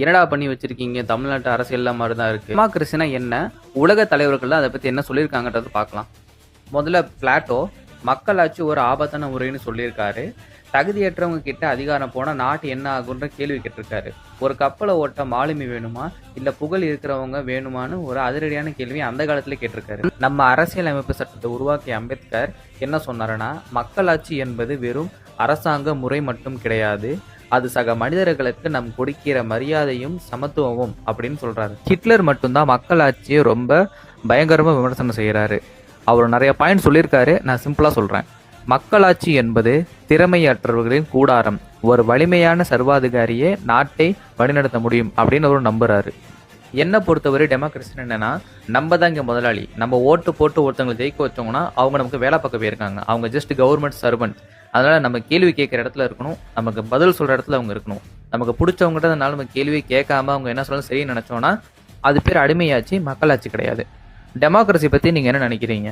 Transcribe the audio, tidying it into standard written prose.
என்னடா பண்ணி வச்சிருக்கீங்க, தமிழ்நாட்டு அரசியல் மாதிரி தான் இருக்கு. டெமோக்ரஸினா என்ன, உலக தலைவர்கள் அதை பத்தி என்ன சொல்லியிருக்காங்கன்றது பார்க்கலாம். முதல்ல பிளாட்டோ மக்களாட்சி ஒரு ஆபத்தான முறைன்னு சொல்லியிருக்காரு. தகுதியற்றவங்க கிட்ட அதிகாரம் போனா நாட்டு என்ன ஆகுன்ற கேள்வி கேட்டிருக்காரு. ஒரு கப்பலை ஓட்ட மாலுமி வேணுமா இல்ல புகழ் இருக்கிறவங்க வேணுமான்னு ஒரு அதிரடியான கேள்வி அந்த காலத்துல கேட்டிருக்காரு. நம்ம அரசியல் அமைப்பு சட்டத்தை உருவாக்கிய அம்பேத்கர் என்ன சொன்னாருன்னா, மக்களாட்சி என்பது வெறும் அரசாங்க முறை மட்டும் கிடையாது, அது சக மனிதர்களுக்கு நம் கொடுக்கிற மரியாதையும் சமத்துவமும் அப்படின்னு சொல்றாரு. ஹிட்லர் மட்டும்தான் மக்களாட்சியை ரொம்ப பயங்கரமா விமர்சனம் செய்யறாரு. அவர் நிறைய பாயிண்ட் சொல்லியிருக்காரு, நான் சிம்பிளா சொல்றேன். மக்களாட்சி என்பது திறமையற்றவர்களின் கூடாரம், ஒரு வலிமையான சர்வாதிகாரியே நாட்டை வழிநடத்த முடியும் அப்படின்னு அவர் நம்புறாரு. என்னை பொறுத்தவரை டெமோக்ரஸி என்னன்னா, நம்ம தான் இங்கே முதலாளி. நம்ம ஓட்டு போட்டு ஒருத்தவங்களை ஜெயிக்க வச்சோம்னா அவங்க நமக்கு வேலை பார்க்க போயிருக்காங்க, அவங்க ஜஸ்ட் கவர்மெண்ட் சர்வன்ட். அதனால நம்ம கேள்வி கேட்குற இடத்துல இருக்கணும், நமக்கு பதில் சொல்ற இடத்துல அவங்க இருக்கணும். நமக்கு பிடிச்சவங்கன்றதுனால நம்ம கேள்வி கேட்காம அவங்க என்ன சொல்ல சரின்னு நினைச்சோம்னா அது பேர் அடிமையாச்சு, மக்களாட்சி கிடையாது. டெமோக்ரஸி பத்தி நீங்க என்ன நினைக்கிறீங்க?